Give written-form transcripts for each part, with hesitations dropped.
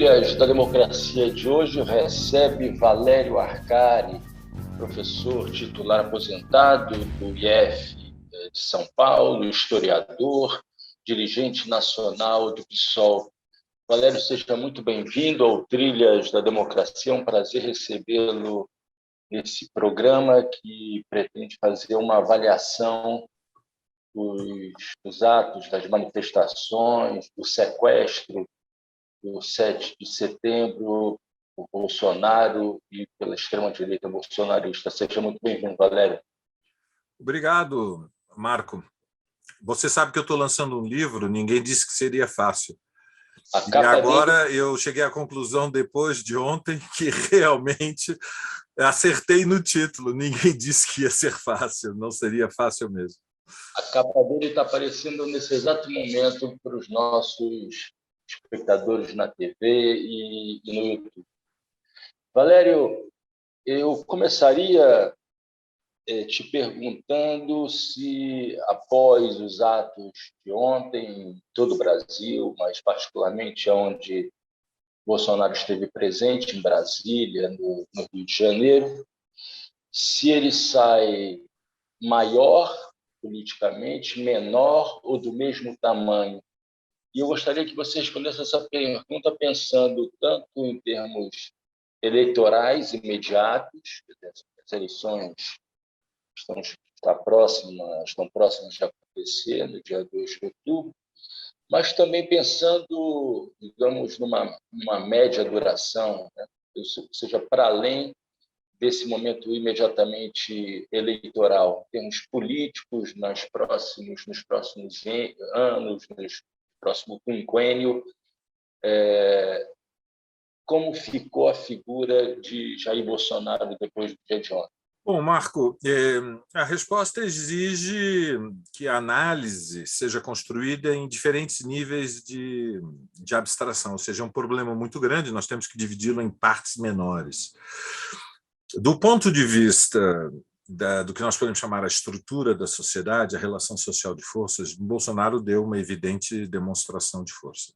Trilhas da Democracia de hoje recebe Valério Arcari, professor titular aposentado do IF de São Paulo, historiador, dirigente nacional do PSOL. Valério, seja muito bem-vindo ao Trilhas da Democracia. É um prazer recebê-lo nesse programa que pretende fazer uma avaliação dos atos, das manifestações, do sequestro do 7 de setembro, por Bolsonaro e pela extrema-direita bolsonarista. Seja muito bem-vindo, Valério. Obrigado, Marco. Você sabe que eu estou lançando um livro, ninguém disse que seria fácil. E agora eu cheguei à conclusão, depois de ontem, que realmente acertei no título. Ninguém disse que ia ser fácil, não seria fácil mesmo. A capa dele está aparecendo nesse exato momento para os nossos espectadores na TV e no YouTube. Valério, eu começaria te perguntando se, após os atos de ontem, em todo o Brasil, mas particularmente onde Bolsonaro esteve presente, em Brasília, no Rio de Janeiro, se ele sai maior politicamente, menor ou do mesmo tamanho. E eu gostaria que você respondesse essa pergunta pensando tanto em termos eleitorais imediatos, as eleições estão próximas de acontecer no dia 2 de outubro, mas também pensando, digamos, numa média duração, né? Ou seja, para além desse momento imediatamente eleitoral, em termos políticos, nos próximos anos, no próximo quinquênio, como ficou a figura de Jair Bolsonaro depois do dia de ontem? Bom, Marco, a resposta exige que a análise seja construída em diferentes níveis de abstração, ou seja, é um problema muito grande, nós temos que dividi-lo em partes menores. Do ponto de vista do que nós podemos chamar a estrutura da sociedade, a relação social de forças, Bolsonaro deu uma evidente demonstração de força.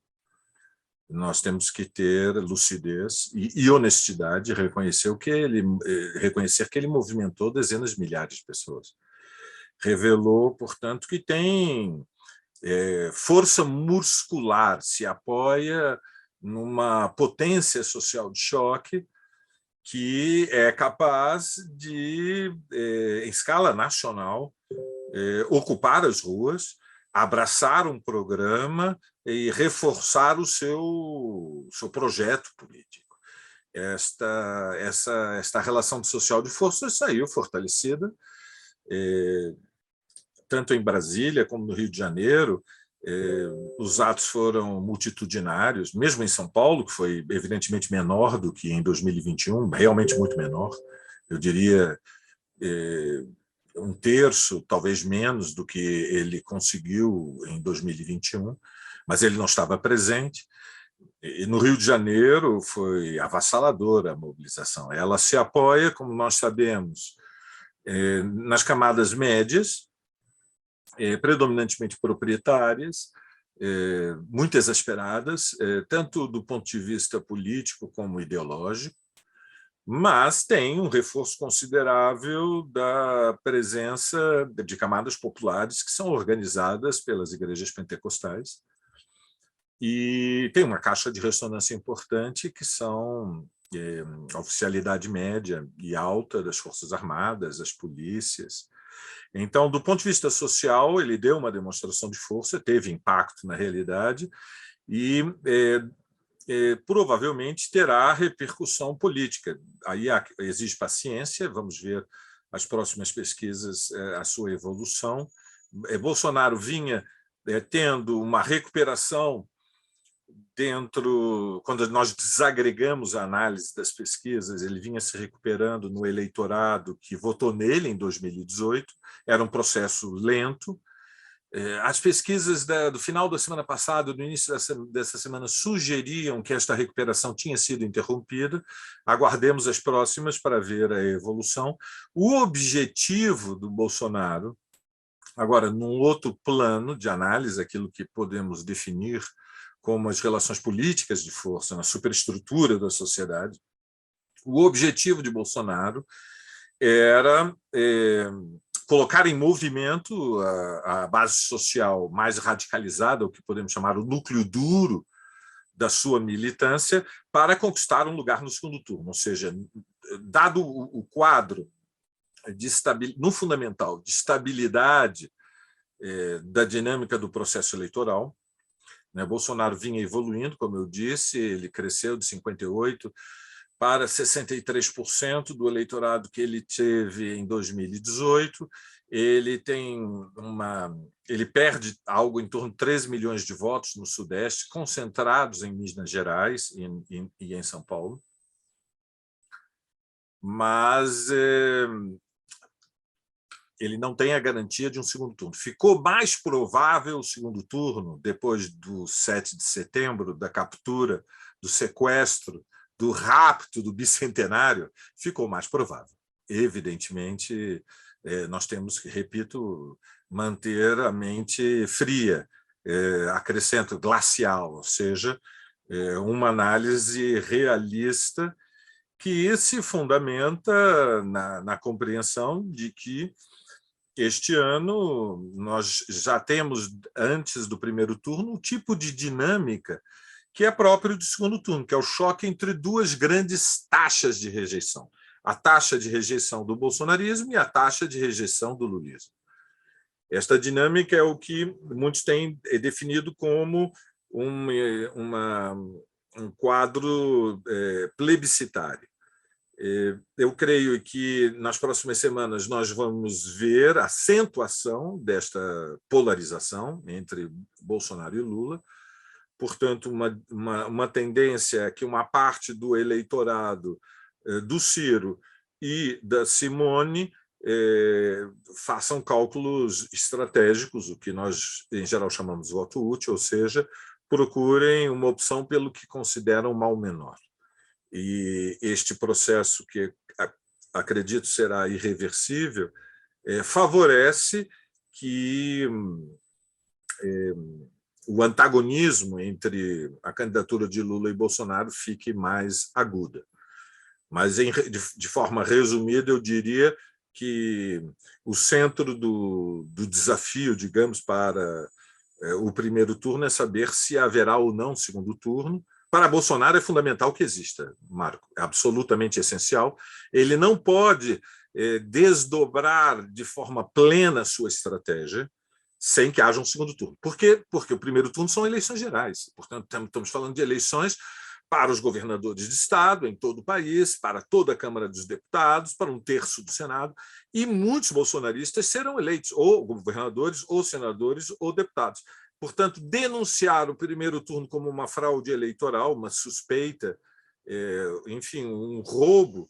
Nós temos que ter lucidez e honestidade, reconhecer que ele movimentou dezenas de milhares de pessoas. Revelou, portanto, que tem força muscular, se apoia numa potência social de choque que é capaz de, em escala nacional, ocupar as ruas, abraçar um programa e reforçar o seu projeto político. Esta relação social de forças saiu fortalecida, tanto em Brasília como no Rio de Janeiro. Os atos foram multitudinários, mesmo em São Paulo, que foi evidentemente menor do que em 2021, realmente muito menor, eu diria um terço, talvez menos do que ele conseguiu em 2021, mas ele não estava presente. E no Rio de Janeiro foi avassaladora a mobilização. Ela se apoia, como nós sabemos, nas camadas médias, predominantemente proprietárias, muito exasperadas, tanto do ponto de vista político como ideológico, mas tem um reforço considerável da presença de camadas populares que são organizadas pelas igrejas pentecostais e tem uma caixa de ressonância importante que são a oficialidade média e alta das Forças Armadas, as polícias. Então, do ponto de vista social, ele deu uma demonstração de força, teve impacto na realidade e provavelmente terá repercussão política. Aí exige paciência, vamos ver as próximas pesquisas, a sua evolução. Bolsonaro vinha tendo uma recuperação quando nós desagregamos a análise das pesquisas, ele vinha se recuperando no eleitorado que votou nele em 2018, era um processo lento. As pesquisas do final da semana passada, do início dessa semana, sugeriam que esta recuperação tinha sido interrompida. Aguardemos as próximas para ver a evolução. O objetivo do Bolsonaro, agora, num outro plano de análise, aquilo que podemos definir como as relações políticas de força, na superestrutura da sociedade. O objetivo de Bolsonaro era colocar em movimento a base social mais radicalizada, o que podemos chamar o núcleo duro da sua militância, para conquistar um lugar no segundo turno. Ou seja, dado o quadro no fundamental de estabilidade da dinâmica do processo eleitoral, né, Bolsonaro vinha evoluindo, como eu disse, ele cresceu de 58% para 63% do eleitorado que ele teve em 2018. Ele perde algo em torno de 13 milhões de votos no Sudeste, concentrados em Minas Gerais e em São Paulo. Mas ele não tem a garantia de um segundo turno. Ficou mais provável o segundo turno depois do 7 de setembro, da captura, do sequestro, do rapto do bicentenário, ficou mais provável. Evidentemente, nós temos que, repito, manter a mente fria, acrescento glacial, ou seja, uma análise realista que se fundamenta na compreensão de que este ano nós já temos, antes do primeiro turno, um tipo de dinâmica que é próprio do segundo turno, que é o choque entre duas grandes taxas de rejeição. A taxa de rejeição do bolsonarismo e a taxa de rejeição do lulismo. Esta dinâmica é o que muitos têm definido como um quadro plebiscitário. Eu creio que nas próximas semanas nós vamos ver a acentuação desta polarização entre Bolsonaro e Lula. Portanto, uma tendência que uma parte do eleitorado do Ciro e da Simone façam cálculos estratégicos, o que nós, em geral, chamamos de voto útil, ou seja, procurem uma opção pelo que consideram o mal menor. E este processo, que acredito será irreversível, favorece que o antagonismo entre a candidatura de Lula e Bolsonaro fique mais aguda. Mas, de forma resumida, eu diria que o centro do desafio, digamos, para o primeiro turno é saber se haverá ou não segundo turno. Para Bolsonaro é fundamental que exista, Marco, é absolutamente essencial. Ele não pode desdobrar de forma plena a sua estratégia sem que haja um segundo turno. Por quê? Porque o primeiro turno são eleições gerais. Portanto, estamos falando de eleições para os governadores de Estado em todo o país, para toda a Câmara dos Deputados, para um terço do Senado, e muitos bolsonaristas serão eleitos, ou governadores, ou senadores, ou deputados. Portanto, denunciar o primeiro turno como uma fraude eleitoral, uma suspeita, enfim, um roubo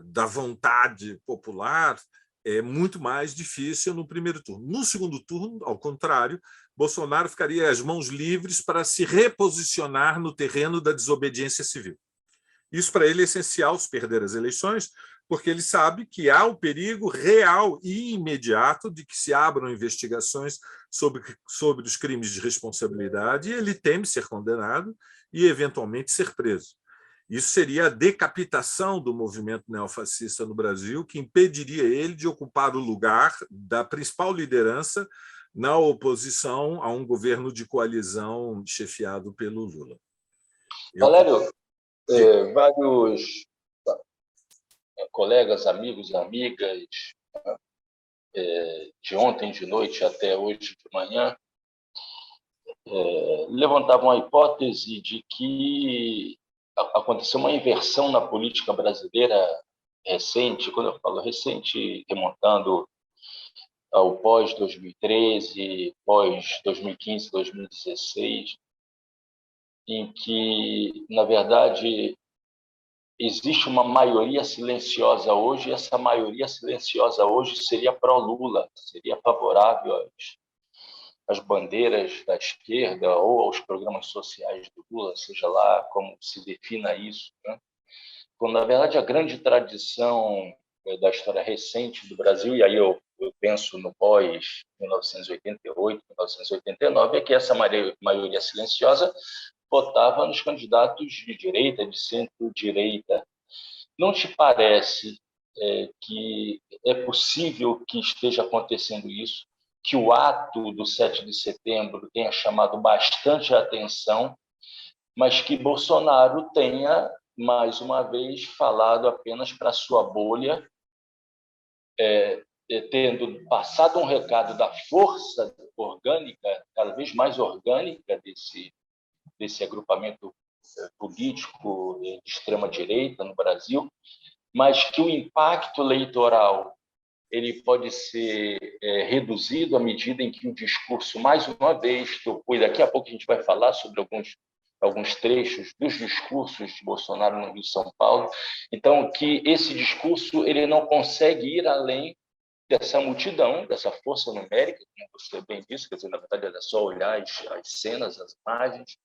da vontade popular, é muito mais difícil no primeiro turno. No segundo turno, ao contrário, Bolsonaro ficaria às mãos livres para se reposicionar no terreno da desobediência civil. Isso para ele é essencial, se perder as eleições, porque ele sabe que há o perigo real e imediato de que se abram investigações sobre os crimes de responsabilidade, e ele teme ser condenado e, eventualmente, ser preso. Isso seria a decapitação do movimento neofascista no Brasil, que impediria ele de ocupar o lugar da principal liderança na oposição a um governo de coalizão chefiado pelo Lula. Valério, vários colegas, amigos, amigas, de ontem de noite até hoje de manhã, levantavam a hipótese de que aconteceu uma inversão na política brasileira recente. Quando eu falo recente, remontando ao pós-2013, pós-2015, 2016, em que, na verdade, existe uma maioria silenciosa hoje, e essa maioria silenciosa hoje seria pró-Lula, seria favorável às bandeiras da esquerda ou aos programas sociais do Lula, seja lá como se defina isso, né? Quando, na verdade, a grande tradição da história recente do Brasil, e aí eu eu penso no pós-1988, 1989, é que essa maioria silenciosa votava nos candidatos de direita, de centro-direita. Não te parece que é possível que esteja acontecendo isso, que o ato do 7 de setembro tenha chamado bastante a atenção, mas que Bolsonaro tenha, mais uma vez, falado apenas para a sua bolha, tendo passado um recado da força orgânica, cada vez mais orgânica desse agrupamento político de extrema-direita no Brasil, mas que o impacto eleitoral ele pode ser reduzido à medida em que o discurso, mais uma vez, daqui a pouco a gente vai falar sobre alguns trechos dos discursos de Bolsonaro no Rio de São Paulo, então que esse discurso ele não consegue ir além dessa multidão, dessa força numérica, como você bem disse, quer dizer, na verdade era só olhar as cenas, as imagens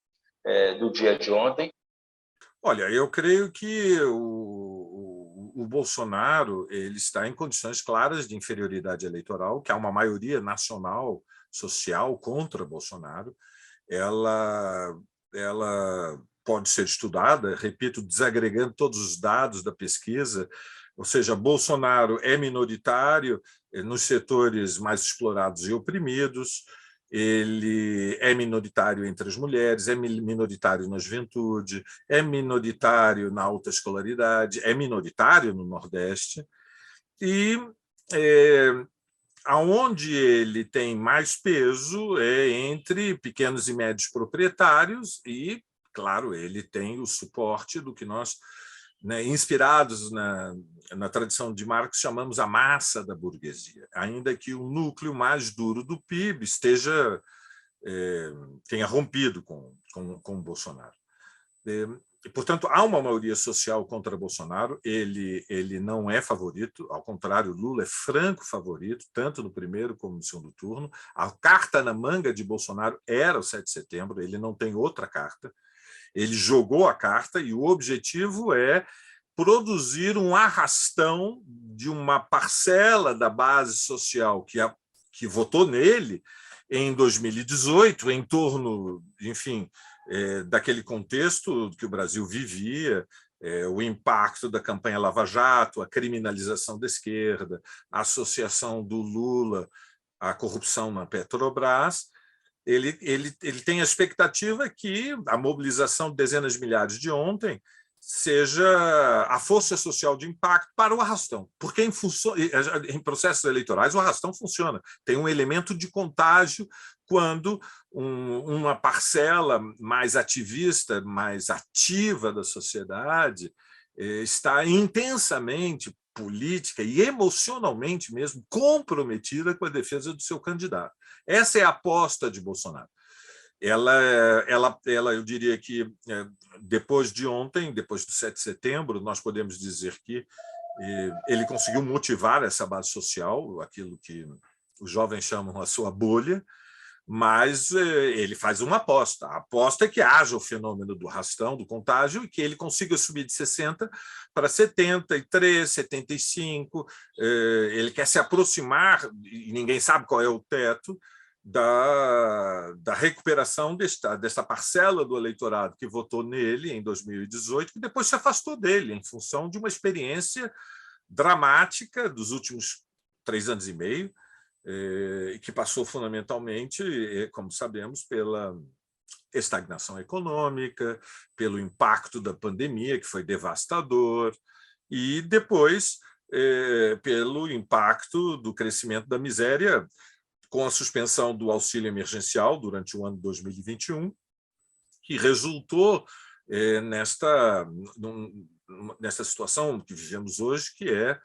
do dia de ontem. Olha, eu creio que o Bolsonaro ele está em condições claras de inferioridade eleitoral, que há uma maioria nacional, social, contra Bolsonaro. Ela pode ser estudada, repito, desagregando todos os dados da pesquisa, ou seja, Bolsonaro é minoritário nos setores mais explorados e oprimidos, ele é minoritário entre as mulheres, é minoritário na juventude, é minoritário na alta escolaridade, é minoritário no Nordeste, e aonde ele tem mais peso é entre pequenos e médios proprietários e, claro, ele tem o suporte do que nós, inspirados na tradição de Marx, chamamos a massa da burguesia, ainda que o núcleo mais duro do PIB tenha rompido com o Bolsonaro. E, portanto, há uma maioria social contra Bolsonaro, ele não é favorito, ao contrário, Lula é franco favorito, tanto no primeiro como no segundo turno. A carta na manga de Bolsonaro era o 7 de setembro, ele não tem outra carta. Ele jogou a carta e o objetivo é produzir um arrastão de uma parcela da base social que votou nele em 2018, em torno, enfim, daquele contexto que o Brasil vivia, o impacto da campanha Lava Jato, a criminalização da esquerda, a associação do Lula à corrupção na Petrobras. Ele tem a expectativa que a mobilização de dezenas de milhares de ontem seja a força social de impacto para o arrastão, porque em processos eleitorais o arrastão funciona, tem um elemento de contágio quando uma parcela mais ativista, mais ativa da sociedade está intensamente política e emocionalmente mesmo comprometida com a defesa do seu candidato. Essa é a aposta de Bolsonaro. Eu diria que depois de ontem, depois do 7 de setembro, nós podemos dizer que ele conseguiu motivar essa base social, aquilo que os jovens chamam a sua bolha, mas ele faz uma aposta. A aposta é que haja o fenômeno do arrastão, do contágio, e que ele consiga subir de 60 para 73, 75. Ele quer se aproximar, e ninguém sabe qual é o teto, da recuperação desta parcela do eleitorado que votou nele em 2018, que depois se afastou dele em função de uma experiência dramática dos últimos 3 anos e meio, que passou fundamentalmente, como sabemos, pela estagnação econômica, pelo impacto da pandemia, que foi devastador, e depois pelo impacto do crescimento da miséria, com a suspensão do auxílio emergencial durante o ano de 2021, que resultou nesta situação que vivemos hoje, que é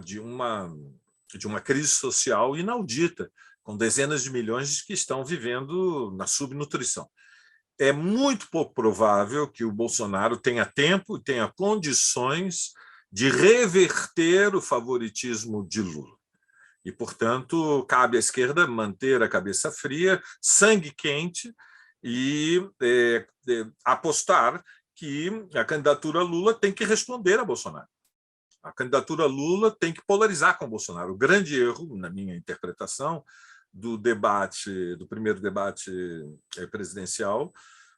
de uma crise social inaudita, com dezenas de milhões que estão vivendo na subnutrição. É muito pouco provável que o Bolsonaro tenha tempo e tenha condições de reverter o favoritismo de Lula. E, portanto, cabe à esquerda manter a cabeça fria, sangue quente e apostar que a candidatura Lula tem que responder a Bolsonaro. A candidatura Lula tem que polarizar com o Bolsonaro. O grande erro, na minha interpretação, do primeiro debate presidencial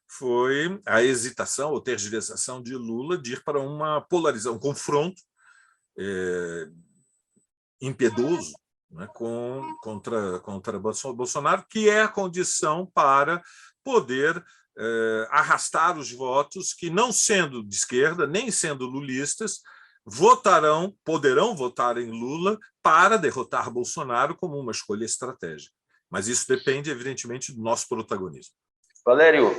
foi a hesitação ou tergiversação de Lula de ir para uma polarização, um confronto impiedoso, né, contra Bolsonaro, que é a condição para poder arrastar os votos que, não sendo de esquerda, nem sendo lulistas, poderão votar em Lula para derrotar Bolsonaro como uma escolha estratégica. Mas isso depende, evidentemente, do nosso protagonismo. Valério,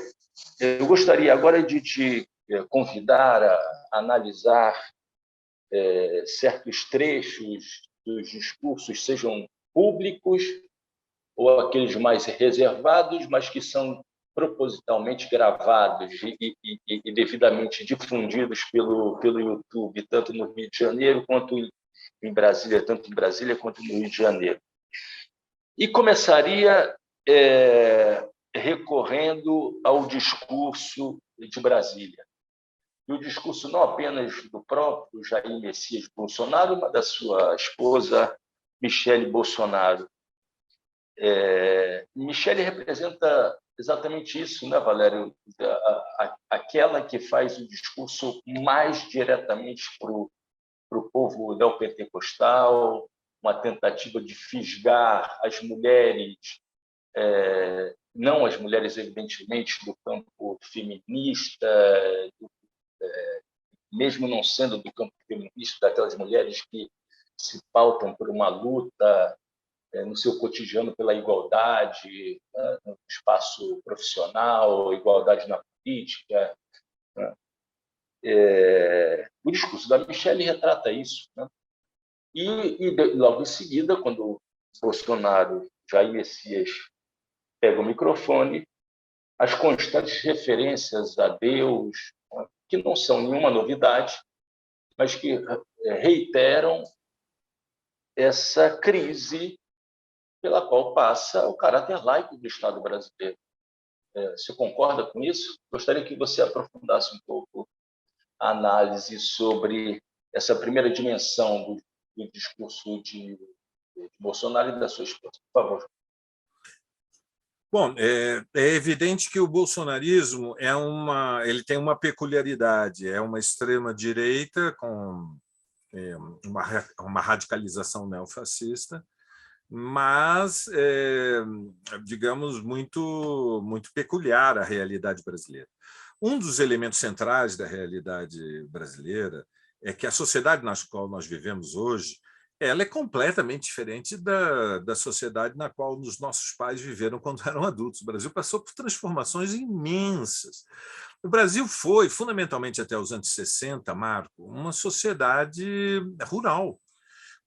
eu gostaria agora de te convidar a analisar certos trechos dos discursos, sejam públicos ou aqueles mais reservados, mas que são propositalmente gravados e devidamente difundidos pelo YouTube, tanto no Rio de Janeiro quanto em Brasília, tanto em Brasília quanto no Rio de Janeiro. E começaria recorrendo ao discurso de Brasília. E o discurso não apenas do próprio Jair Messias Bolsonaro, mas da sua esposa, Michele Bolsonaro. Michele representa exatamente isso, né, Valério? Aquela que faz o discurso mais diretamente para o povo neopentecostal, uma tentativa de fisgar as mulheres, não as mulheres, evidentemente, do campo feminista, mesmo não sendo do campo feminista, daquelas mulheres que se pautam por uma luta no seu cotidiano pela igualdade, né, no espaço profissional, igualdade na política. Né? O discurso da Michele retrata isso. Né? E logo em seguida, quando Bolsonaro, Jair Messias, pega o microfone, as constantes referências a Deus, né, que não são nenhuma novidade, mas que reiteram essa crise pela qual passa o caráter laico do Estado brasileiro. Você concorda com isso? Gostaria que você aprofundasse um pouco a análise sobre essa primeira dimensão do discurso de Bolsonaro e da sua esposa. Por favor. Bom, é evidente que o bolsonarismo ele tem uma peculiaridade, é uma extrema-direita com uma radicalização neofascista, mas, digamos, muito peculiar à realidade brasileira. Um dos elementos centrais da realidade brasileira é que a sociedade na qual nós vivemos hoje ela é completamente diferente da sociedade na qual os nossos pais viveram quando eram adultos. O Brasil passou por transformações imensas. O Brasil foi, fundamentalmente até os anos 60, Marco, uma sociedade rural,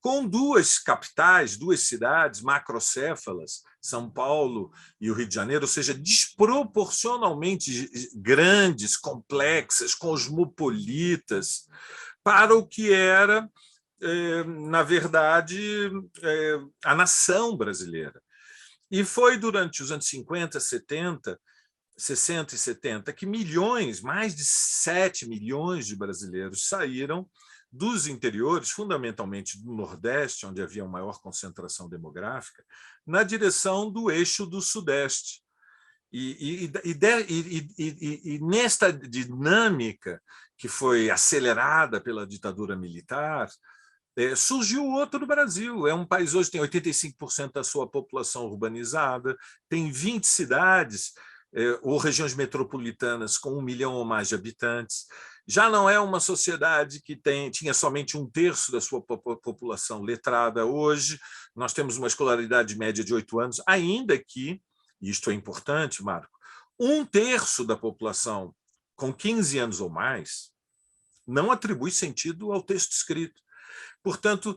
com duas capitais, duas cidades macrocéfalas, São Paulo e o Rio de Janeiro, ou seja, desproporcionalmente grandes, complexas, cosmopolitas, para o que era, na verdade, a nação brasileira. E foi durante os anos 50, 70, 60 e 70 que milhões, mais de 7 milhões de brasileiros saíram dos interiores, fundamentalmente do Nordeste, onde havia uma maior concentração demográfica, na direção do eixo do Sudeste. E nesta dinâmica que foi acelerada pela ditadura militar, surgiu outro Brasil. É um país hoje que tem 85% da sua população urbanizada, tem 20 cidades ou regiões metropolitanas com 1 milhão ou mais de habitantes. Já não é uma sociedade que tinha somente 1/3 da sua população letrada. Hoje, nós temos uma escolaridade média de 8 anos, ainda que, e isto é importante, Marco, 1/3 da população com 15 anos ou mais não atribui sentido ao texto escrito. Portanto,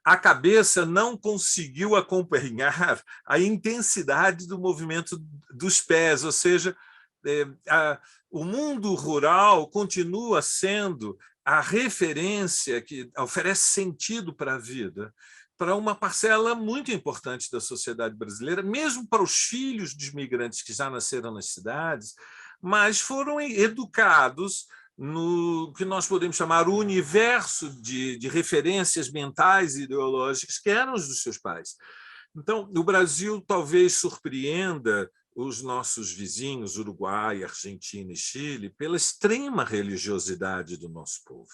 a cabeça não conseguiu acompanhar a intensidade do movimento dos pés, ou seja, o mundo rural continua sendo a referência que oferece sentido para a vida, para uma parcela muito importante da sociedade brasileira, mesmo para os filhos dos migrantes que já nasceram nas cidades, mas foram educados no que nós podemos chamar o universo de referências mentais e ideológicas que eram os dos seus pais. Então, o Brasil talvez surpreenda os nossos vizinhos, Uruguai, Argentina e Chile, pela extrema religiosidade do nosso povo.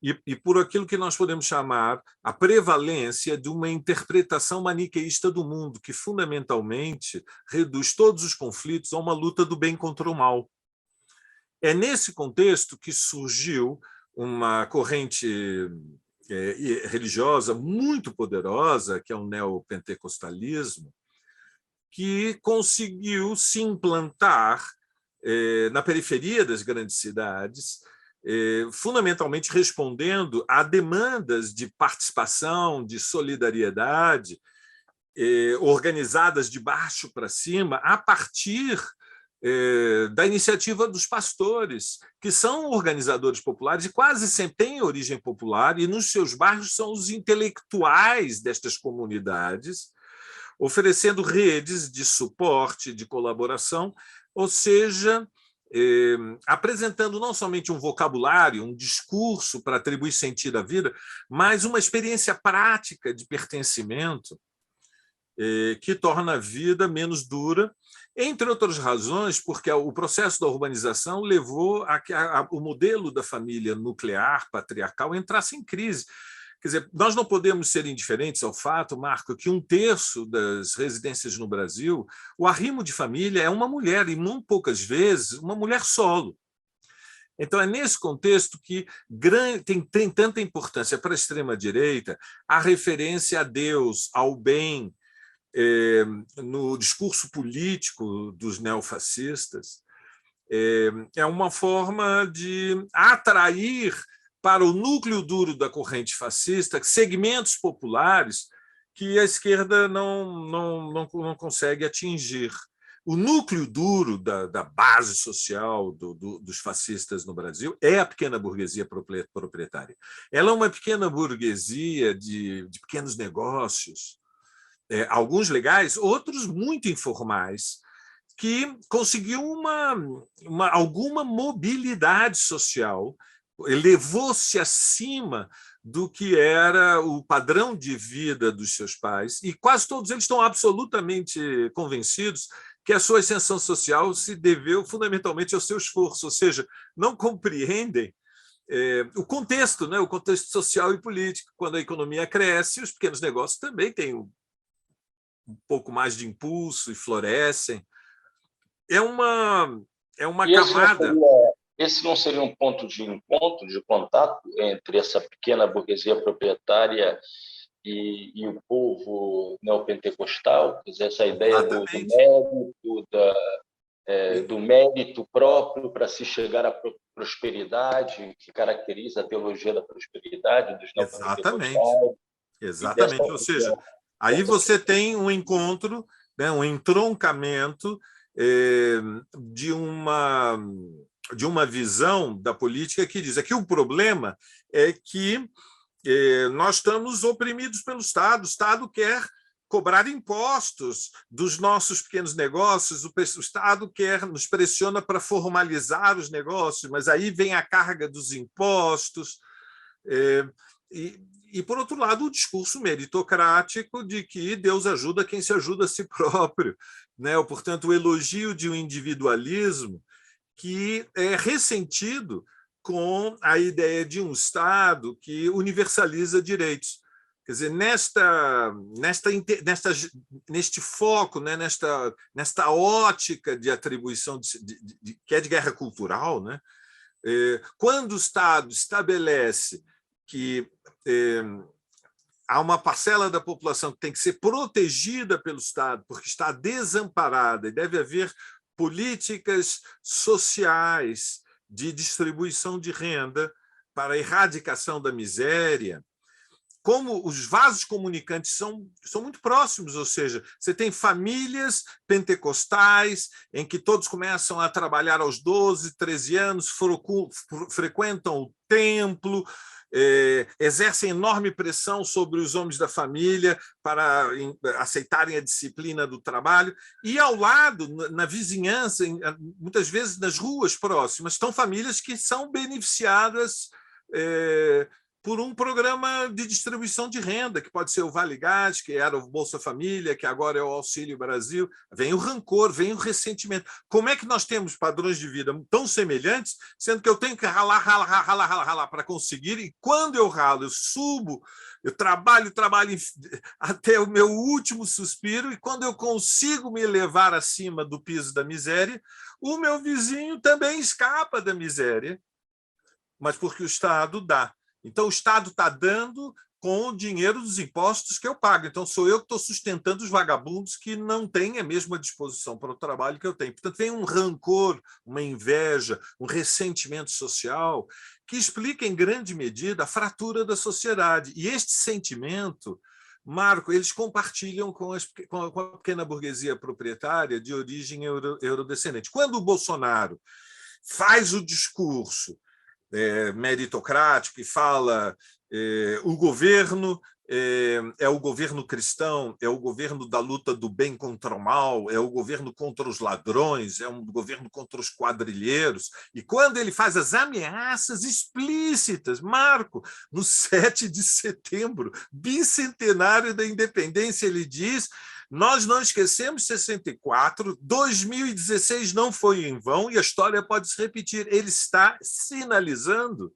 E por aquilo que nós podemos chamar a prevalência de uma interpretação maniqueísta do mundo, que fundamentalmente reduz todos os conflitos a uma luta do bem contra o mal. É nesse contexto que surgiu uma corrente religiosa muito poderosa, que é o neopentecostalismo, que conseguiu se implantar na periferia das grandes cidades, fundamentalmente respondendo a demandas de participação, de solidariedade, organizadas de baixo para cima, a partir da iniciativa dos pastores, que são organizadores populares e quase sempre têm origem popular, e nos seus bairros são os intelectuais destas comunidades, oferecendo redes de suporte, de colaboração, ou seja, apresentando não somente um vocabulário, um discurso para atribuir sentido à vida, mas uma experiência prática de pertencimento que torna a vida menos dura, entre outras razões, porque o processo da urbanização levou a que o modelo da família nuclear, patriarcal, entrasse em crise. Quer dizer, nós não podemos ser indiferentes ao fato, Marco, que 1/3 das residências no Brasil, o arrimo de família é uma mulher, e não poucas vezes uma mulher solo. Então, é nesse contexto que tem tanta importância para a extrema-direita a referência a Deus, ao bem, no discurso político dos neofascistas. É uma forma de atrair para o núcleo duro da corrente fascista segmentos populares que a esquerda não consegue atingir. O núcleo duro da base social dos fascistas no Brasil é a pequena burguesia proprietária. Ela é uma pequena burguesia de pequenos negócios, alguns legais, outros muito informais, que conseguiu alguma mobilidade social, elevou-se acima do que era o padrão de vida dos seus pais, e quase todos eles estão absolutamente convencidos que a sua ascensão social se deveu fundamentalmente ao seu esforço, ou seja, não compreendem o contexto, né? O contexto social e político. Quando a economia cresce, os pequenos negócios também têm um pouco mais de impulso e florescem. É uma camada... Esse não seria um ponto de encontro, de contato entre essa pequena burguesia proprietária e o povo neopentecostal? Quer dizer, essa ideia do mérito próprio para se chegar à prosperidade, que caracteriza a teologia da prosperidade dos neopentecostais. Exatamente. Ou seja, aí você tem um encontro, né, um entroncamento de uma visão da política que diz que o problema é que nós estamos oprimidos pelo Estado. O Estado quer cobrar impostos dos nossos pequenos negócios, o Estado nos pressiona para formalizar os negócios, mas aí vem a carga dos impostos. E, por outro lado, o discurso meritocrático de que Deus ajuda quem se ajuda a si próprio, né? Portanto, o elogio de um individualismo que é ressentido com a ideia de um Estado que universaliza direitos. Quer dizer, neste foco, né, nesta ótica de atribuição que é de guerra cultural, né, quando o Estado estabelece que há uma parcela da população que tem que ser protegida pelo Estado porque está desamparada e deve haver políticas sociais de distribuição de renda para a erradicação da miséria, como os vasos comunicantes são muito próximos, ou seja, você tem famílias pentecostais em que todos começam a trabalhar aos 12, 13 anos, frequentam o templo, exercem enorme pressão sobre os homens da família para aceitarem a disciplina do trabalho, e ao lado, na vizinhança, muitas vezes nas ruas próximas, estão famílias que são beneficiadas por um programa de distribuição de renda, que pode ser o Vale Gás, que era o Bolsa Família, que agora é o Auxílio Brasil. Vem o rancor, vem o ressentimento. Como é que nós temos padrões de vida tão semelhantes, sendo que eu tenho que ralar para conseguir, e quando eu ralo, eu subo, eu trabalho até o meu último suspiro, e quando eu consigo me elevar acima do piso da miséria, o meu vizinho também escapa da miséria, mas porque o Estado dá. Então, o Estado está dando com o dinheiro dos impostos que eu pago. Então, sou eu que estou sustentando os vagabundos que não têm a mesma disposição para o trabalho que eu tenho. Portanto, vem um rancor, uma inveja, um ressentimento social que explica, em grande medida, a fratura da sociedade. E este sentimento, Marco, eles compartilham com a pequena burguesia proprietária de origem eurodescendente. Quando o Bolsonaro faz o discurso meritocrático e fala o governo é o governo cristão, é o governo da luta do bem contra o mal, é o governo contra os ladrões, é um governo contra os quadrilheiros. E quando ele faz as ameaças explícitas, Marco, no 7 de setembro, bicentenário da independência, ele diz: nós não esquecemos 64, 2016 não foi em vão e a história pode se repetir. Ele está sinalizando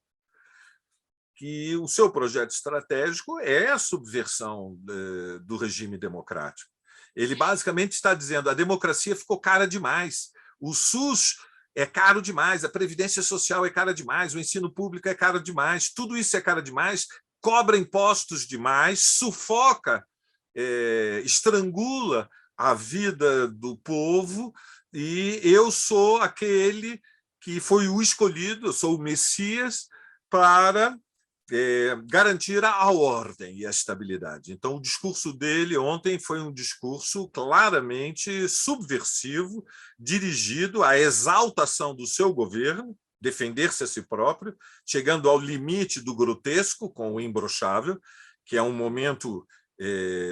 que o seu projeto estratégico é a subversão do regime democrático. Ele basicamente está dizendo: a democracia ficou cara demais, o SUS é caro demais, a Previdência Social é cara demais, o ensino público é caro demais, tudo isso é caro demais, cobra impostos demais, sufoca, estrangula a vida do povo, e eu sou aquele que foi o escolhido, eu sou o Messias para garantir a ordem e a estabilidade. Então, o discurso dele ontem foi um discurso claramente subversivo, dirigido à exaltação do seu governo, defender-se a si próprio, chegando ao limite do grotesco com o imbrochável, que é um momento,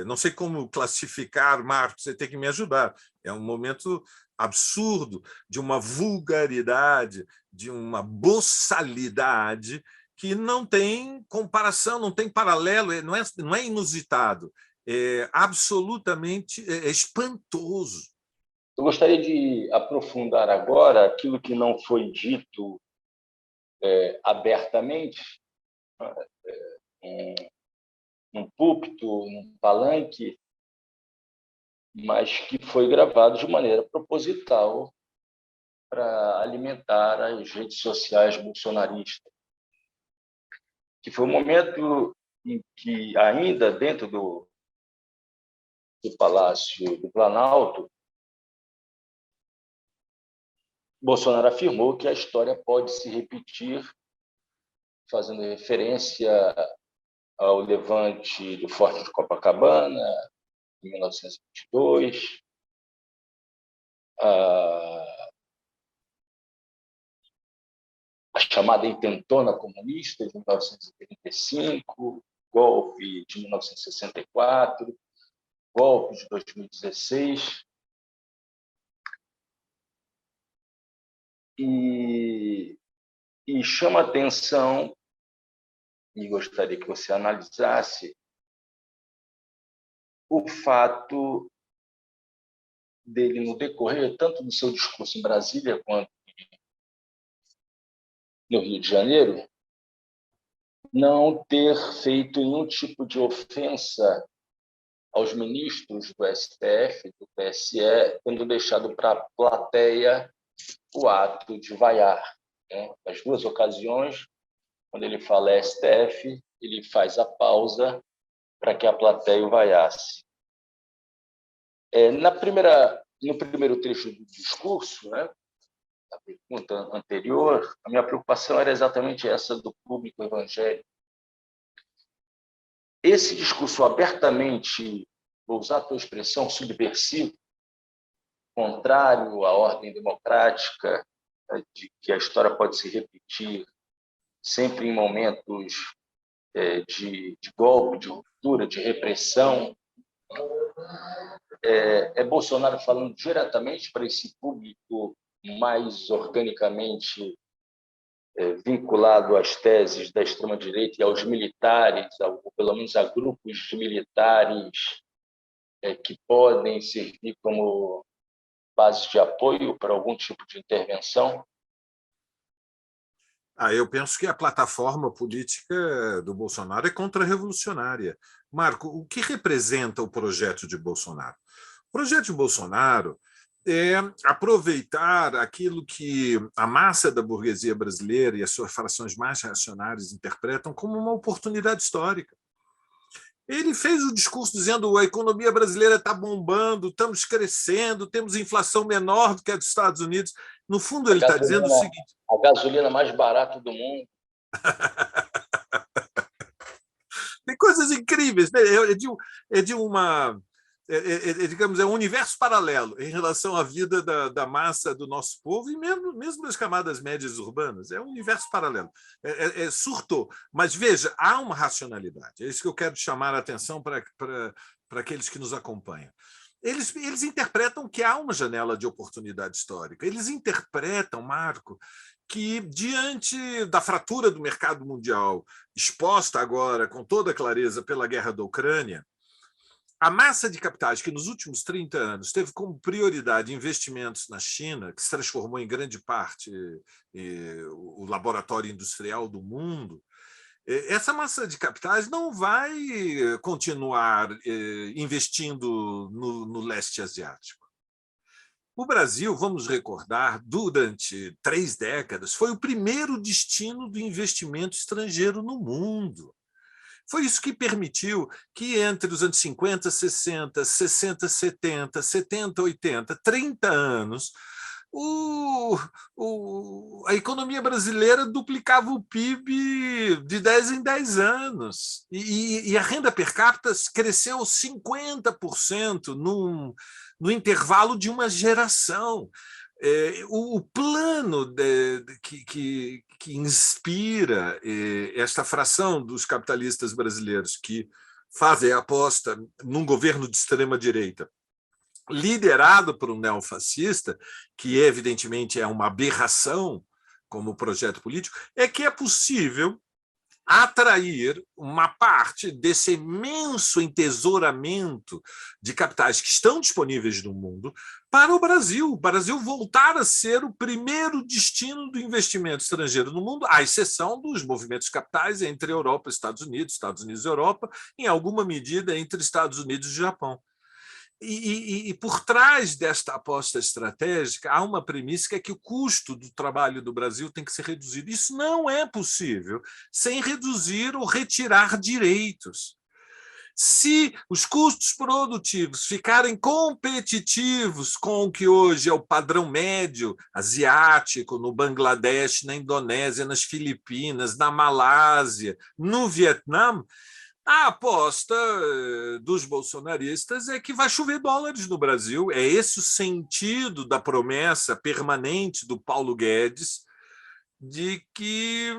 não sei como classificar, Marcos, você tem que me ajudar, é um momento absurdo, de uma vulgaridade, de uma boçalidade que não tem comparação, não tem paralelo, não é inusitado, é absolutamente espantoso. Eu gostaria de aprofundar agora aquilo que não foi dito abertamente, num púlpito, num palanque, mas que foi gravado de maneira proposital para alimentar as redes sociais bolsonaristas. Que foi um momento em que, ainda dentro do Palácio do Planalto, Bolsonaro afirmou que a história pode se repetir, fazendo referência ao levante do Forte de Copacabana, em 1922, a chamada intentona comunista de 1935, golpe de 1964, golpe de 2016. E chama atenção, e gostaria que você analisasse, o fato dele, no decorrer tanto do seu discurso em Brasília quanto no Rio de Janeiro, não ter feito nenhum tipo de ofensa aos ministros do STF, do TSE, tendo deixado para a plateia o ato de vaiar. Nas duas ocasiões, quando ele fala STF, ele faz a pausa para que a plateia o vaiasse. No primeiro trecho do discurso, a pergunta anterior, a minha preocupação era exatamente essa do público evangélico. esse discurso abertamente, vou usar a tua expressão, subversivo, contrário à ordem democrática, de que a história pode se repetir sempre em momentos de golpe, de ruptura, de repressão, é Bolsonaro falando diretamente para esse público mais organicamente vinculado às teses da extrema-direita e aos militares, ou pelo menos a grupos de militares que podem servir como base de apoio para algum tipo de intervenção? Eu penso que a plataforma política do Bolsonaro é contra-revolucionária. Marco, o que representa o projeto de Bolsonaro? O projeto de Bolsonaro é aproveitar aquilo que a massa da burguesia brasileira e as suas frações mais reacionárias interpretam como uma oportunidade histórica. Ele fez o discurso dizendo que a economia brasileira está bombando, estamos crescendo, temos inflação menor do que a dos Estados Unidos. No fundo, ele está dizendo o seguinte... A gasolina mais barata do mundo. Tem coisas incríveis, né? Digamos, é um universo paralelo em relação à vida da massa do nosso povo e mesmo das camadas médias urbanas. É um universo paralelo. Surtou. Mas, veja, há uma racionalidade. É isso que eu quero chamar a atenção para aqueles que nos acompanham. Eles interpretam que há uma janela de oportunidade histórica. Eles interpretam, Marco, que, diante da fratura do mercado mundial, exposta agora com toda clareza pela guerra da Ucrânia, a massa de capitais que nos últimos 30 anos teve como prioridade investimentos na China, que se transformou em grande parte o laboratório industrial do mundo, essa massa de capitais não vai continuar investindo no leste asiático. O Brasil, vamos recordar, durante 3 décadas, foi o primeiro destino do investimento estrangeiro no mundo. Foi isso que permitiu que, entre os anos 50, 60, 60, 70, 70, 80, 30 anos, a economia brasileira duplicava o PIB de 10 em 10 anos. E a renda per capita cresceu 50% no intervalo de uma geração. O plano que inspira esta fração dos capitalistas brasileiros que fazem a aposta num governo de extrema-direita, liderado por um neofascista, que evidentemente é uma aberração como projeto político, é que é possível atrair uma parte desse imenso entesouramento de capitais que estão disponíveis no mundo para o Brasil voltar a ser o primeiro destino do investimento estrangeiro no mundo, à exceção dos movimentos capitais entre Europa e Estados Unidos e Europa, em alguma medida entre Estados Unidos e Japão. E por trás desta aposta estratégica há uma premissa que é que o custo do trabalho do Brasil tem que ser reduzido. Isso não é possível sem reduzir ou retirar direitos. Se os custos produtivos ficarem competitivos com o que hoje é o padrão médio asiático, no Bangladesh, na Indonésia, nas Filipinas, na Malásia, no Vietnã, a aposta dos bolsonaristas é que vai chover dólares no Brasil. É esse o sentido da promessa permanente do Paulo Guedes de que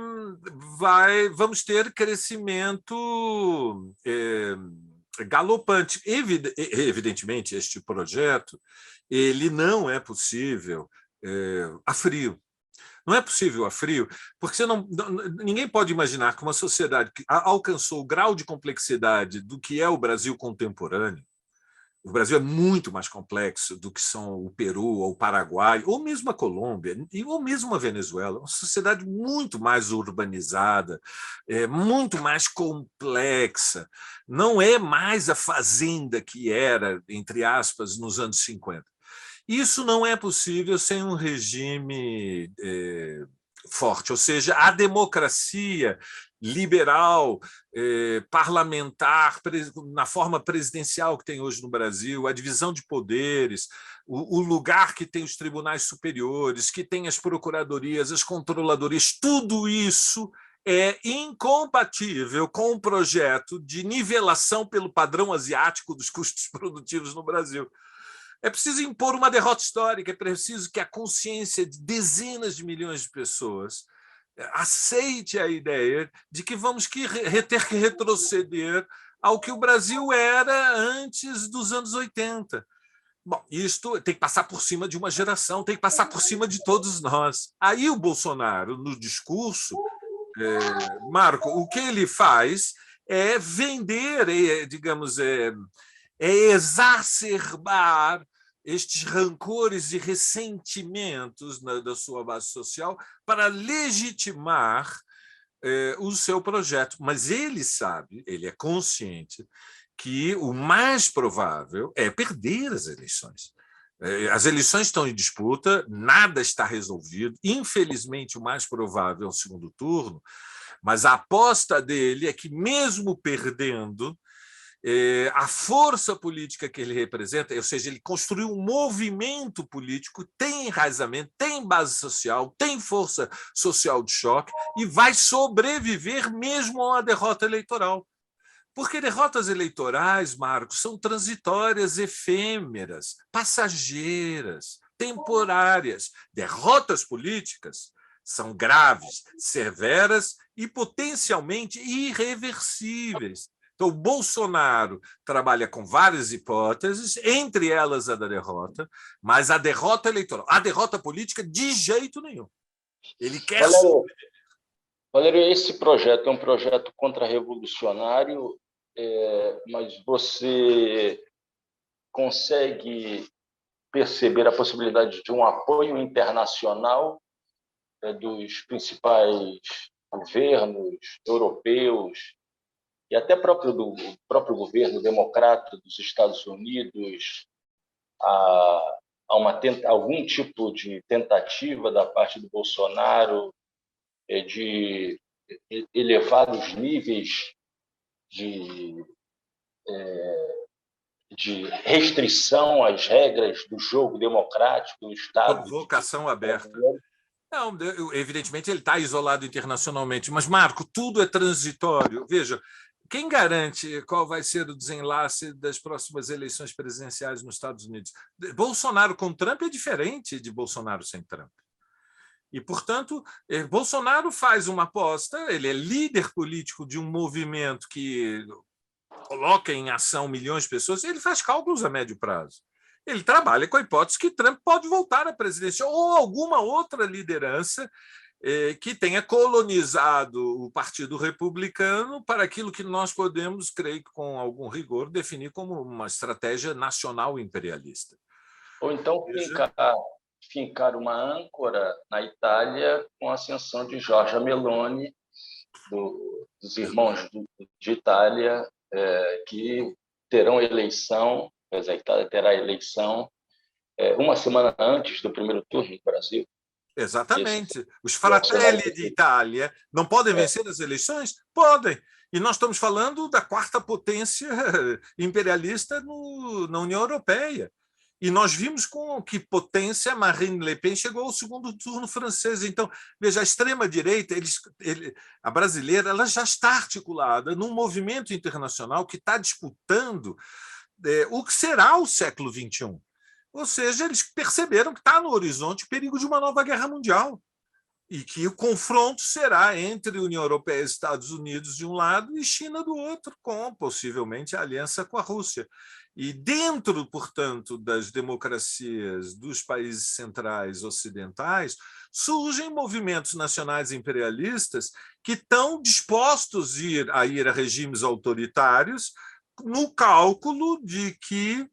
vamos ter crescimento galopante. Evidentemente, este projeto ele não é possível a frio. Não é possível a frio, porque ninguém pode imaginar que uma sociedade que alcançou o grau de complexidade do que é o Brasil contemporâneo, o Brasil é muito mais complexo do que são o Peru, ou o Paraguai, ou mesmo a Colômbia, ou mesmo a Venezuela, uma sociedade muito mais urbanizada, muito mais complexa. Não é mais a fazenda que era, entre aspas, nos anos 50. Isso não é possível sem um regime forte, ou seja, a democracia liberal, parlamentar, na forma presidencial que tem hoje no Brasil, a divisão de poderes, o lugar que tem os tribunais superiores, que tem as procuradorias, as controladorias, tudo isso é incompatível com o projeto de nivelação pelo padrão asiático dos custos produtivos no Brasil. É preciso impor uma derrota histórica, é preciso que a consciência de dezenas de milhões de pessoas aceite a ideia de que vamos ter que retroceder ao que o Brasil era antes dos anos 80. Bom, isto tem que passar por cima de uma geração, tem que passar por cima de todos nós. Aí o Bolsonaro, no discurso, Marco, o que ele faz é vender, digamos, é exacerbar estes rancores e ressentimentos da sua base social para legitimar o seu projeto. Mas ele sabe, ele é consciente que o mais provável é perder as eleições. As eleições estão em disputa, nada está resolvido. Infelizmente, o mais provável é o segundo turno, mas a aposta dele é que, mesmo perdendo, a força política que ele representa, ou seja, ele construiu um movimento político, tem enraizamento, tem base social, tem força social de choque e vai sobreviver mesmo a uma derrota eleitoral. Porque derrotas eleitorais, Marcos, são transitórias, efêmeras, passageiras, temporárias. Derrotas políticas são graves, severas e potencialmente irreversíveis. Então, o Bolsonaro trabalha com várias hipóteses, entre elas a da derrota, mas a derrota eleitoral, a derrota política, de jeito nenhum. Ele quer... Valério, esse projeto é um projeto contra-revolucionário, mas você consegue perceber a possibilidade de um apoio internacional dos principais governos europeus e até do próprio governo democrata dos Estados Unidos a algum tipo de tentativa da parte do Bolsonaro de elevar os níveis de restrição às regras do jogo democrático do Estado. Provocação aberta. Não, evidentemente ele está isolado internacionalmente, mas, Marco, tudo é transitório. Veja, quem garante qual vai ser o desenlace das próximas eleições presidenciais nos Estados Unidos? Bolsonaro com Trump é diferente de Bolsonaro sem Trump. E, portanto, Bolsonaro faz uma aposta, ele é líder político de um movimento que coloca em ação milhões de pessoas, ele faz cálculos a médio prazo. Ele trabalha com a hipótese que Trump pode voltar à presidência ou alguma outra liderança que tenha colonizado o Partido Republicano para aquilo que nós podemos, creio que com algum rigor, definir como uma estratégia nacional imperialista. Ou então fincar uma âncora na Itália com a ascensão de Giorgia Meloni, dos irmãos de Itália, que terão eleição, mas a Itália terá eleição uma semana antes do primeiro turno no Brasil. Exatamente. Os Fratelli de Itália não podem vencer as eleições? Podem. E nós estamos falando da quarta potência imperialista na União Europeia. E nós vimos com que potência Marine Le Pen chegou ao segundo turno francês. Então, veja, a extrema-direita, a brasileira, ela já está articulada num movimento internacional que está disputando o que será o século XXI. Ou seja, eles perceberam que está no horizonte o perigo de uma nova guerra mundial e que o confronto será entre União Europeia e Estados Unidos de um lado e China do outro, com possivelmente a aliança com a Rússia. E dentro, portanto, das democracias dos países centrais ocidentais, surgem movimentos nacionais imperialistas que estão dispostos a ir a regimes autoritários no cálculo de que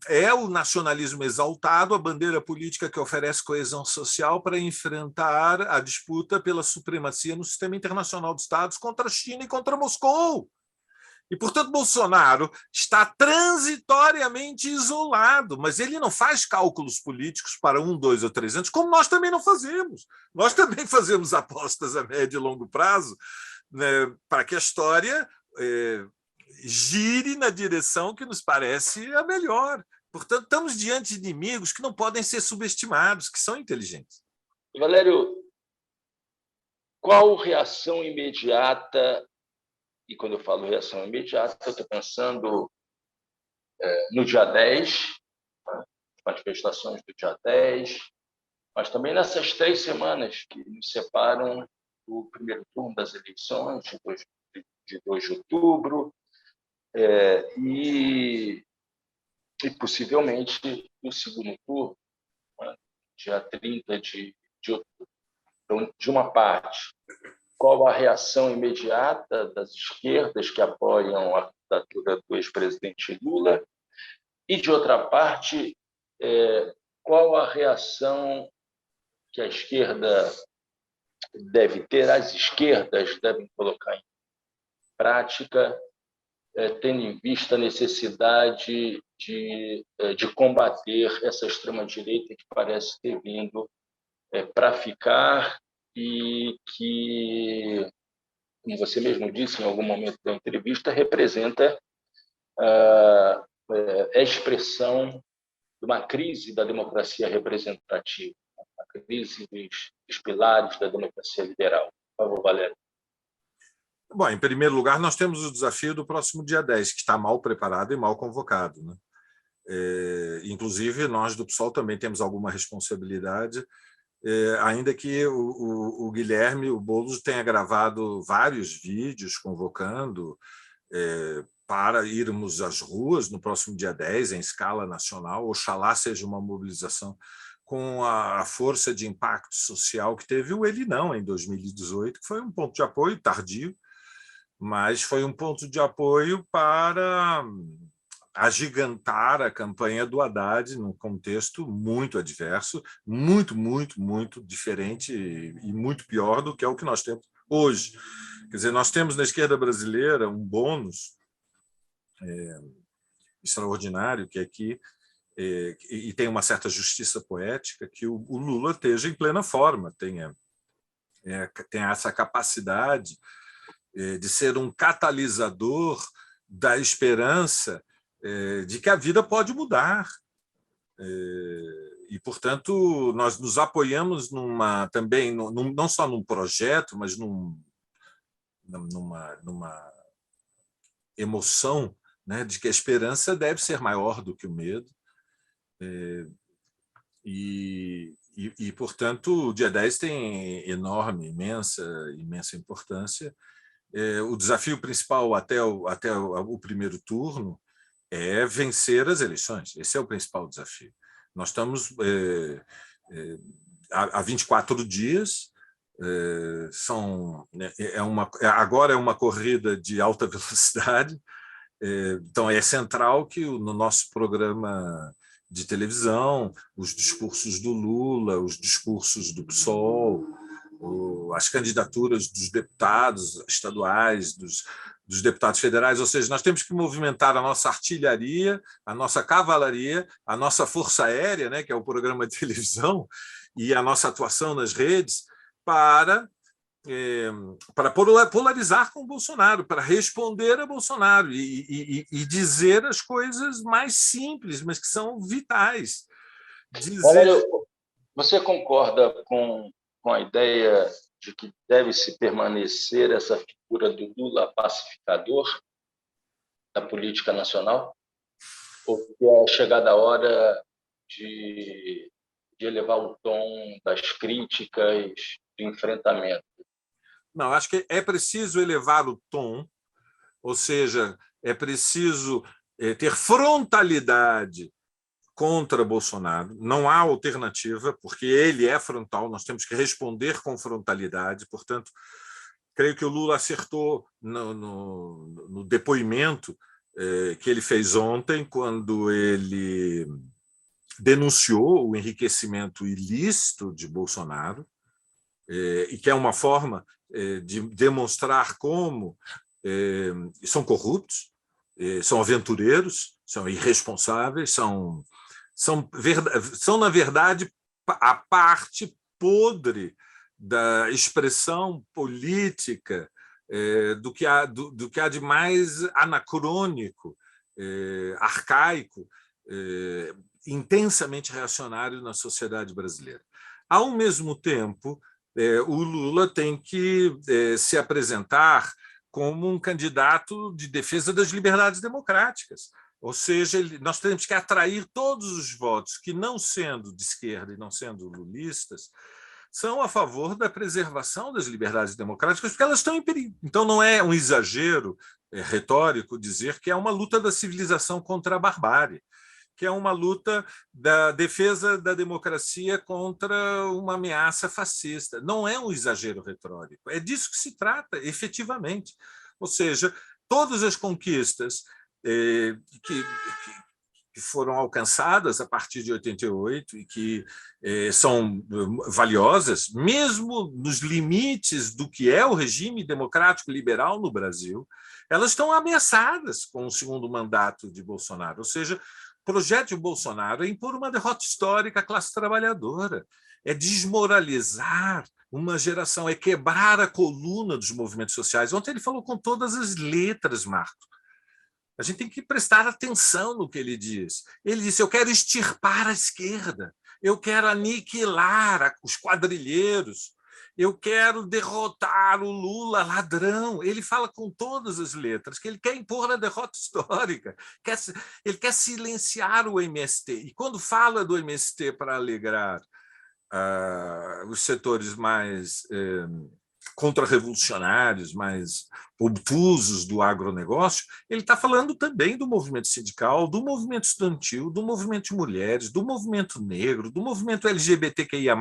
é o nacionalismo exaltado, a bandeira política que oferece coesão social para enfrentar a disputa pela supremacia no sistema internacional de Estados contra a China e contra Moscou. E, portanto, Bolsonaro está transitoriamente isolado, mas ele não faz cálculos políticos para 1, 2 ou 3 anos, como nós também não fazemos. Nós também fazemos apostas a médio e longo prazo, né, para que a história gire na direção que nos parece a melhor. Portanto, estamos diante de inimigos que não podem ser subestimados, que são inteligentes. Valério, qual reação imediata, e quando eu falo reação imediata, eu estou pensando no dia 10, manifestações do dia 10, mas também nessas 3 semanas que nos separam do primeiro turno das eleições, de 2 de outubro, e possivelmente no segundo turno, dia 30 de outubro. Então, de uma parte, qual a reação imediata das esquerdas que apoiam a candidatura do ex-presidente Lula? E, de outra parte, qual a reação que a esquerda deve ter, as esquerdas devem colocar em prática, tendo em vista a necessidade de combater essa extrema-direita que parece ter vindo para ficar e que, como você mesmo disse em algum momento da entrevista, representa a expressão de uma crise da democracia representativa, a crise dos pilares da democracia liberal. Por favor, Valério. Bom, em primeiro lugar, nós temos o desafio do próximo dia 10, que está mal preparado e mal convocado, né? Inclusive, nós do PSOL também temos alguma responsabilidade, ainda que o Guilherme, o Boulos, tenha gravado vários vídeos convocando para irmos às ruas no próximo dia 10, em escala nacional. Oxalá seja uma mobilização com a força de impacto social que teve o Ele Não, em 2018, que foi um ponto de apoio tardio, mas foi um ponto de apoio para agigantar a campanha do Haddad num contexto muito adverso, muito diferente e muito pior do que é o que nós temos hoje. Quer dizer, nós temos na esquerda brasileira um bônus extraordinário, que é que, e tem uma certa justiça poética, que o Lula esteja em plena forma, tenha essa capacidade de ser um catalisador da esperança de que a vida pode mudar. E, portanto, nós nos apoiamos também, não só num projeto, mas numa emoção, né, de que a esperança deve ser maior do que o medo. E, portanto, o dia 10 tem imensa importância. O desafio principal até o primeiro turno é vencer as eleições. Esse é o principal desafio. Nós estamos há 24 dias, agora é uma corrida de alta velocidade, então é central que no nosso programa de televisão, os discursos do Lula, os discursos do PSOL, as candidaturas dos deputados estaduais, dos deputados federais, ou seja, nós temos que movimentar a nossa artilharia, a nossa cavalaria, a nossa força aérea, né, que é o programa de televisão, e a nossa atuação nas redes para polarizar com o Bolsonaro, para responder a Bolsonaro e dizer as coisas mais simples, mas que são vitais. Você concorda com a ideia de que deve-se permanecer essa figura do Lula pacificador da política nacional? Ou que é chegada a hora de elevar o tom das críticas, de enfrentamento? Não, acho que é preciso elevar o tom, ou seja, é preciso ter frontalidade contra Bolsonaro. Não há alternativa, porque ele é frontal, nós temos que responder com frontalidade. Portanto, creio que o Lula acertou no depoimento que ele fez ontem, quando ele denunciou o enriquecimento ilícito de Bolsonaro, e que é uma forma de demonstrar como são corruptos, são aventureiros, são irresponsáveis, são, na verdade, a parte podre da expressão política do que há de mais anacrônico, arcaico, intensamente reacionário na sociedade brasileira. Ao mesmo tempo, o Lula tem que se apresentar como um candidato de defesa das liberdades democráticas. Ou seja, nós temos que atrair todos os votos que, não sendo de esquerda e não sendo lulistas, são a favor da preservação das liberdades democráticas, porque elas estão em perigo. Então, não é um exagero retórico dizer que é uma luta da civilização contra a barbárie, que é uma luta da defesa da democracia contra uma ameaça fascista. Não é um exagero retórico, é disso que se trata, efetivamente. Ou seja, todas as conquistas que foram alcançadas a partir de 88 e que são valiosas, mesmo nos limites do que é o regime democrático liberal no Brasil, elas estão ameaçadas com o segundo mandato de Bolsonaro. Ou seja, o projeto de Bolsonaro é impor uma derrota histórica à classe trabalhadora, é desmoralizar uma geração, é quebrar a coluna dos movimentos sociais. Ontem ele falou com todas as letras, Marco. A gente tem que prestar atenção no que ele diz. Ele disse: eu quero extirpar a esquerda, eu quero aniquilar os quadrilheiros, eu quero derrotar o Lula ladrão. Ele fala com todas as letras que ele quer impor a derrota histórica, ele quer silenciar o MST. E quando fala do MST para alegrar os setores mais contra-revolucionários, mais obtusos do agronegócio, ele está falando também do movimento sindical, do movimento estudantil, do movimento de mulheres, do movimento negro, do movimento LGBTQIA+.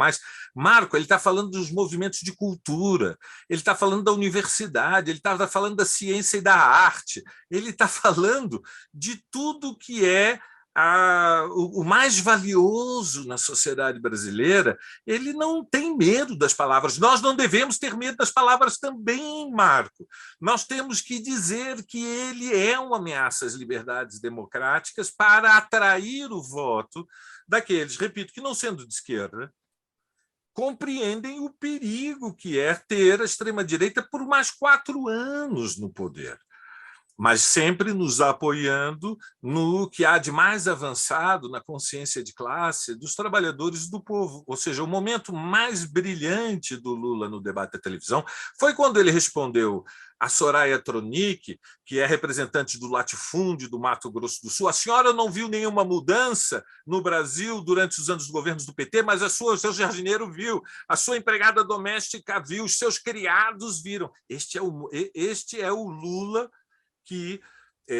Marco, ele está falando dos movimentos de cultura, ele está falando da universidade, ele está falando da ciência e da arte, ele está falando de tudo que é o mais valioso na sociedade brasileira. Ele não tem medo das palavras. Nós não devemos ter medo das palavras também, Marco. Nós temos que dizer que ele é uma ameaça às liberdades democráticas para atrair o voto daqueles, repito, que, não sendo de esquerda, compreendem o perigo que é ter a extrema-direita por mais 4 anos no poder, mas sempre nos apoiando no que há de mais avançado na consciência de classe dos trabalhadores do povo. Ou seja, o momento mais brilhante do Lula no debate da televisão foi quando ele respondeu a Soraya Tronic, que é representante do latifúndio do Mato Grosso do Sul: a senhora não viu nenhuma mudança no Brasil durante os anos dos governos do PT, mas o seu jardineiro viu, a sua empregada doméstica viu, os seus criados viram. Este é o Lula que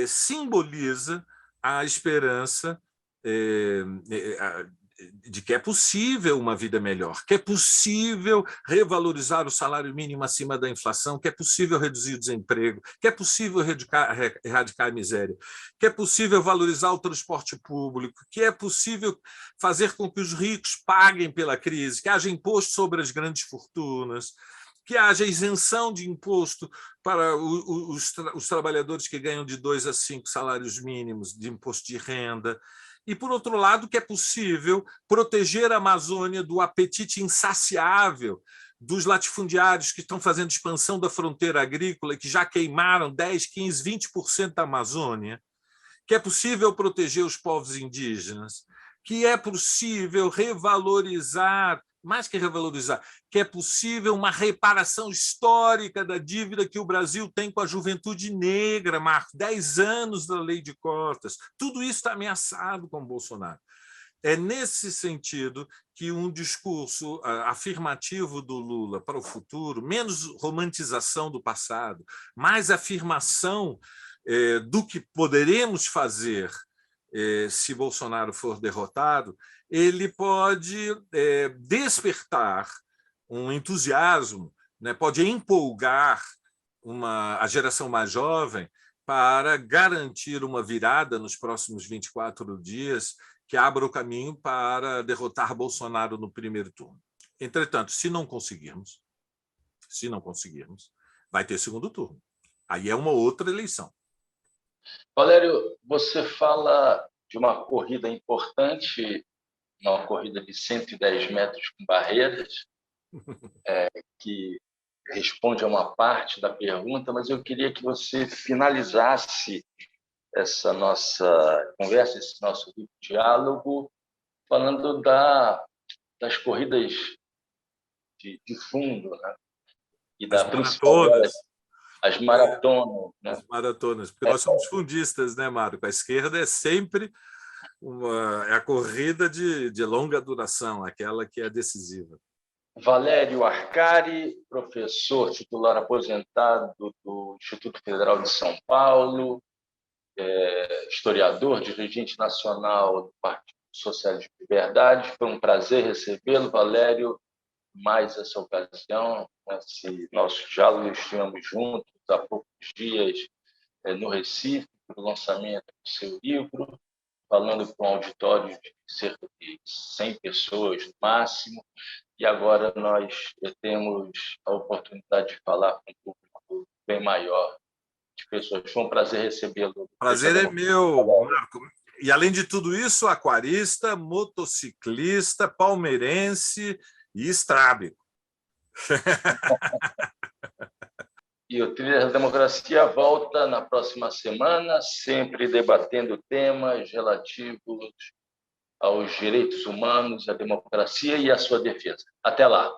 simboliza a esperança de que é possível uma vida melhor, que é possível revalorizar o salário mínimo acima da inflação, que é possível reduzir o desemprego, que é possível erradicar a miséria, que é possível valorizar o transporte público, que é possível fazer com que os ricos paguem pela crise, que haja imposto sobre as grandes fortunas, que haja isenção de imposto para os trabalhadores que ganham de 2 a 5 salários mínimos de imposto de renda. E, por outro lado, que é possível proteger a Amazônia do apetite insaciável dos latifundiários que estão fazendo expansão da fronteira agrícola e que já queimaram 10, 15, 20% da Amazônia, que é possível proteger os povos indígenas, que é possível revalorizar, mais que revalorizar, que é possível uma reparação histórica da dívida que o Brasil tem com a juventude negra, Marco, 10 anos da lei de cotas. Tudo isso está ameaçado com o Bolsonaro. É nesse sentido que um discurso afirmativo do Lula para o futuro, menos romantização do passado, mais afirmação do que poderemos fazer se Bolsonaro for derrotado, ele pode despertar um entusiasmo, né? Pode empolgar a geração mais jovem para garantir uma virada nos próximos 24 dias que abra o caminho para derrotar Bolsonaro no primeiro turno. Entretanto, se não conseguirmos, vai ter segundo turno. Aí é uma outra eleição. Valério, você fala de uma corrida importante, uma corrida de 110 metros com barreiras, que responde a uma parte da pergunta, mas eu queria que você finalizasse essa nossa conversa, esse nosso diálogo, falando das corridas de fundo, né? E As da principal maratonas. as maratonas. Né? As maratonas, porque nós somos fundistas, né, Marco? A esquerda é sempre é a corrida de longa duração, aquela que é decisiva. Valério Arcari, professor titular aposentado do Instituto Federal de São Paulo, historiador, dirigente nacional do Partido Socialista de Liberdade. Foi um prazer recebê-lo, Valério, mais essa ocasião, esse nosso diálogo. Estivemos juntos há poucos dias no Recife, para o lançamento do seu livro, falando com um auditório de cerca de 100 pessoas no máximo, e agora nós temos a oportunidade de falar com um público bem maior de pessoas. Foi um prazer recebê-lo. Prazer é meu, Marco. E, além de tudo isso, aquarista, motociclista, palmeirense e estrábico. E o Trilha da Democracia volta na próxima semana, sempre debatendo temas relativos aos direitos humanos, à democracia e à sua defesa. Até lá!